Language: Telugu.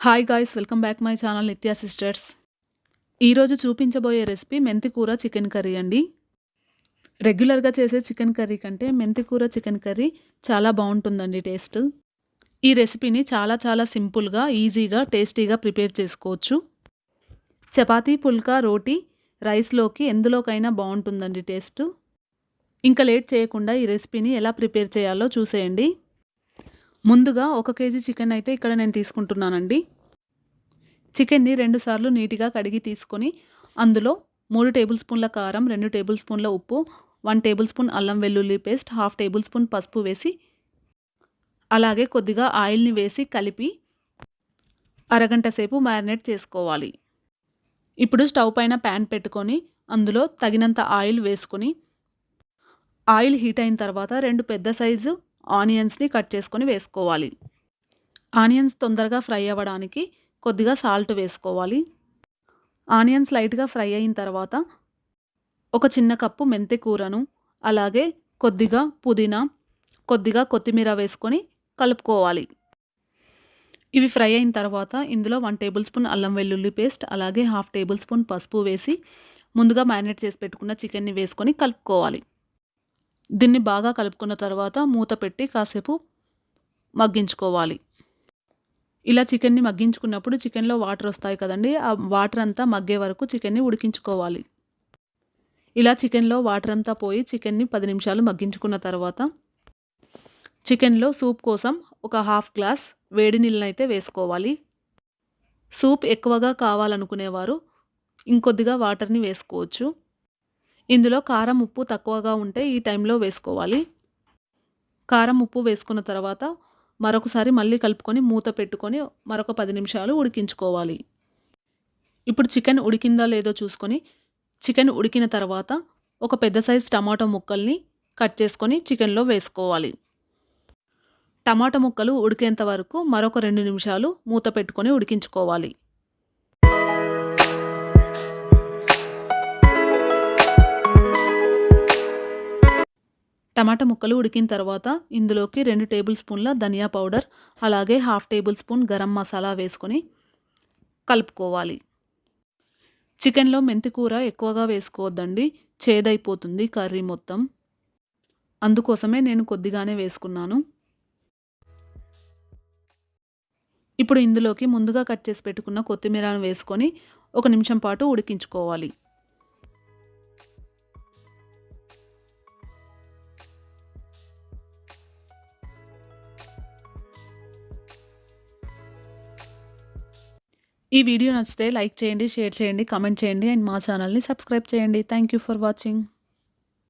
Hi guys, welcome back my channel Nithya sisters. ఈరోజు చూపించబోయే రెసిపీ మెంతికూర చికెన్ కర్రీ అండి. రెగ్యులర్గా చేసే చికెన్ కర్రీ కంటే మెంతికూర చికెన్ కర్రీ చాలా బాగుంటుందండి టేస్ట్. ఈ రెసిపీని చాలా సింపుల్గా, ఈజీగా, టేస్టీగా ప్రిపేర్ చేసుకోవచ్చు. చపాతీ, పుల్కా, రోటీ, రైస్లోకి ఎందులోకైనా బాగుంటుందండి టేస్ట్. ఇంకా లేట్ చేయకుండా ఈ రెసిపీని ఎలా ప్రిపేర్ చేయాలో చూసేయండి. ముందుగా 1 కేజీ చికెన్ అయితే ఇక్కడ నేను తీసుకుంటున్నానండి. చికెన్ని 2 సార్లు నీట్గా కడిగి తీసుకొని అందులో 3 టేబుల్ స్పూన్ల కారం, 2 టేబుల్ స్పూన్ల ఉప్పు, 1 టేబుల్ స్పూన్ అల్లం వెల్లుల్లి పేస్ట్, 1/2 టేబుల్ స్పూన్ పసుపు వేసి, అలాగే కొద్దిగా ఆయిల్ని వేసి కలిపి అరగంట సేపు మ్యారినేట్ చేసుకోవాలి. ఇప్పుడు స్టవ్ పైన ప్యాన్ పెట్టుకొని అందులో తగినంత ఆయిల్ వేసుకొని, ఆయిల్ హీట్ అయిన తర్వాత 2 పెద్ద సైజు ఆనియన్స్ని కట్ చేసుకొని వేసుకోవాలి. ఆనియన్స్ తొందరగా ఫ్రై అవ్వడానికి కొద్దిగా సాల్ట్ వేసుకోవాలి. ఆనియన్స్ లైట్గా ఫ్రై అయిన తర్వాత ఒక చిన్న కప్పు మెంతి కూరను, అలాగే కొద్దిగా పుదీనా, కొద్దిగా కొత్తిమీర వేసుకొని కలుపుకోవాలి. ఇవి ఫ్రై అయిన తర్వాత ఇందులో 1 టేబుల్ స్పూన్ అల్లం వెల్లుల్లి పేస్ట్, అలాగే 1/2 టేబుల్ స్పూన్ పసుపు వేసి ముందుగా మ్యారినేట్ చేసి పెట్టుకున్న చికెన్ని వేసుకొని కలుపుకోవాలి. దీన్ని బాగా కలుపుకున్న తర్వాత మూత పెట్టి కాసేపు మగ్గించుకోవాలి. ఇలా చికెన్ని మగ్గించుకున్నప్పుడు చికెన్లో వాటర్ వస్తాయి కదండి, ఆ వాటర్ అంతా మగ్గే వరకు చికెన్ని ఉడికించుకోవాలి. ఇలా చికెన్లో వాటర్ అంతా పోయి చికెన్ని 10 నిమిషాలు మగ్గించుకున్న తర్వాత చికెన్లో సూప్ కోసం ఒక 1/2 గ్లాస్ వేడి నీళ్ళనైతే వేసుకోవాలి. సూప్ ఎక్కువగా కావాలనుకునేవారు ఇంకొద్దిగా వాటర్ని వేసుకోవచ్చు. ఇందులో కారం, ఉప్పు తక్కువగా ఉంటే ఈ టైంలో వేసుకోవాలి. కారం, ఉప్పు వేసుకున్న తర్వాత మరొకసారి మళ్ళీ కలుపుకొని మూత పెట్టుకొని మరొక 10 నిమిషాలు ఉడికించుకోవాలి. ఇప్పుడు చికెన్ ఉడికిందా లేదో చూసుకొని, చికెన్ ఉడికిన తర్వాత ఒక పెద్ద సైజ్ టమాటో ముక్కల్ని కట్ చేసుకొని చికెన్లో వేసుకోవాలి. టమాటో ముక్కలు ఉడికేంత వరకు మరొక 2 నిమిషాలు మూత పెట్టుకొని ఉడికించుకోవాలి. టమాటా ముక్కలు ఉడికిన తర్వాత ఇందులోకి 2 టేబుల్ స్పూన్ల ధనియా పౌడర్, అలాగే 1/2 టేబుల్ స్పూన్ గరం మసాలా వేసుకొని కలుపుకోవాలి. చికెన్లో మెంతికూర ఎక్కువగా వేసుకోవద్దండి, చేదైపోతుంది కర్రీ మొత్తం. అందుకోసమే నేను కొద్దిగానే వేసుకున్నాను. ఇప్పుడు ఇందులోకి ముందుగా కట్ చేసి పెట్టుకున్న కొత్తిమీరను వేసుకొని 1 నిమిషం పాటు ఉడికించుకోవాలి. ఈ వీడియో నచ్చితే లైక్ చేయండి, షేర్ చేయండి, కామెంట్ చేయండి అండ్ మా ఛానల్ని సబ్స్క్రైబ్ చేయండి. Thank you for watching.